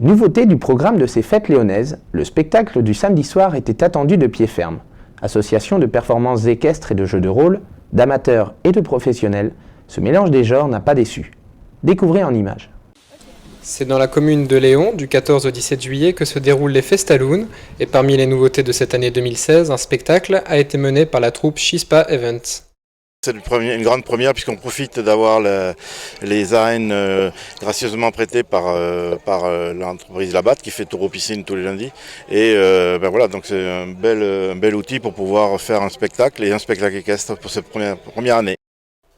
Nouveauté du programme de ces fêtes léonaises, le spectacle du samedi soir était attendu de pied ferme. Association de performances équestres et de jeux de rôle, d'amateurs et de professionnels, ce mélange des genres n'a pas déçu. Découvrez en images. C'est dans la commune de Léon, du 14 au 17 juillet, que se déroulent les Festaloon, et parmi les nouveautés de cette année 2016, un spectacle a été mené par la troupe Chispa Events. C'est une grande première puisqu'on profite d'avoir les arènes gracieusement prêtées par l'entreprise Labatt qui fait Taureau Piscine tous les lundis. Et voilà, donc c'est un bel outil pour pouvoir faire un spectacle et un spectacle équestre pour cette première année.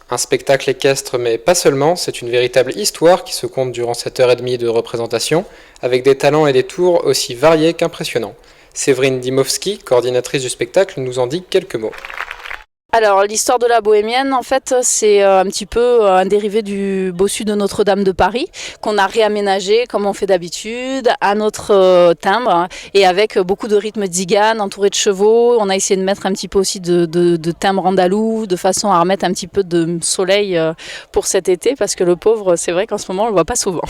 Un spectacle équestre, mais pas seulement, c'est une véritable histoire qui se compte durant cette heure et demie de représentation, avec des talents et des tours aussi variés qu'impressionnants. Séverine Dimovski, coordinatrice du spectacle, nous en dit quelques mots. Alors l'histoire de la Bohémienne, en fait, c'est un petit peu un dérivé du bossu de Notre-Dame de Paris qu'on a réaménagé comme on fait d'habitude à notre timbre et avec beaucoup de rythme tzigane entouré de chevaux. On a essayé de mettre un petit peu aussi de timbre andalou de façon à remettre un petit peu de soleil pour cet été parce que le pauvre, c'est vrai qu'en ce moment on le voit pas souvent.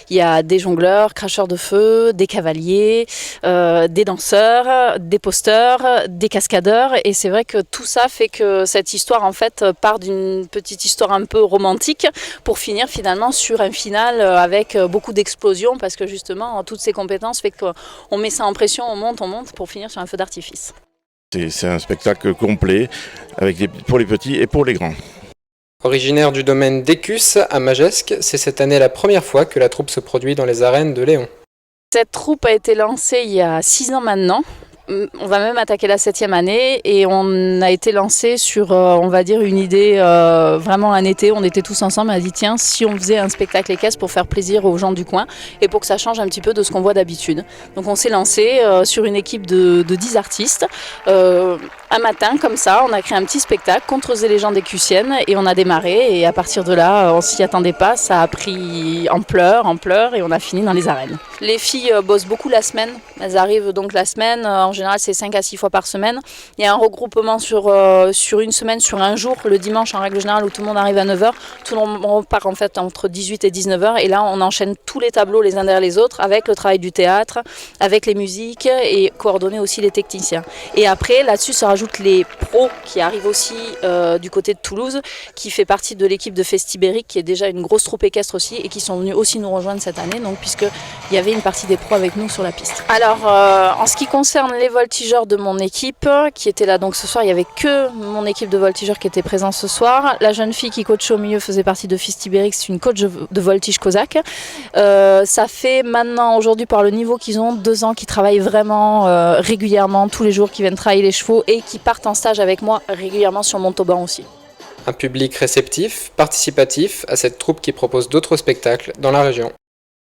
Il y a des jongleurs, cracheurs de feu, des cavaliers, des danseurs, des posteurs, des cascadeurs et c'est vrai que tout ça fait que cette histoire en fait part d'une petite histoire un peu romantique pour finir finalement sur un final avec beaucoup d'explosions parce que justement toutes ces compétences fait qu'on met ça en pression, on monte pour finir sur un feu d'artifice. C'est un spectacle complet pour les petits et pour les grands. Originaire du domaine d'Écus à Magescq, c'est cette année la première fois que la troupe se produit dans les arènes de Léon. Cette troupe a été lancée il y a 6 ans maintenant. On va même attaquer la 7e année et on a été lancé sur, on va dire, une idée vraiment un été. On était tous ensemble et on a dit tiens, si on faisait un spectacle équestre pour faire plaisir aux gens du coin et pour que ça change un petit peu de ce qu'on voit d'habitude. Donc on s'est lancé sur une équipe de 10 artistes. Un matin, comme ça, on a créé un petit spectacle contre les légendes écussiennes et on a démarré et à partir de là, on s'y attendait pas. Ça a pris ampleur et on a fini dans les arènes. Les filles bossent beaucoup la semaine. Elles arrivent donc la semaine. En général, c'est 5 à 6 fois par semaine. Il y a un regroupement sur une semaine, sur un jour, le dimanche en règle générale où tout le monde arrive à 9h. Tout le monde part en fait entre 18 et 19h et là on enchaîne tous les tableaux les uns derrière les autres avec le travail du théâtre, avec les musiques et coordonner aussi les techniciens. Et après là-dessus se rajoutent les pros qui arrivent aussi du côté de Toulouse, qui fait partie de l'équipe de Festibérique qui est déjà une grosse troupe équestre aussi et qui sont venus aussi nous rejoindre cette année donc puisqu'il y avait une partie des pros avec nous sur la piste. Alors en ce qui concerne les voltigeurs de mon équipe qui étaient là donc ce soir, il n'y avait que mon équipe de voltigeurs qui était présente ce soir. La jeune fille qui coachait au milieu faisait partie de Festibérique, c'est une coach de voltige cosaque. Ça fait maintenant aujourd'hui par le niveau qu'ils ont 2 ans qu'ils travaillent vraiment régulièrement tous les jours, qui viennent travailler les chevaux et qui partent en stage avec moi régulièrement sur Montauban aussi. Un public réceptif, participatif à cette troupe qui propose d'autres spectacles dans la région.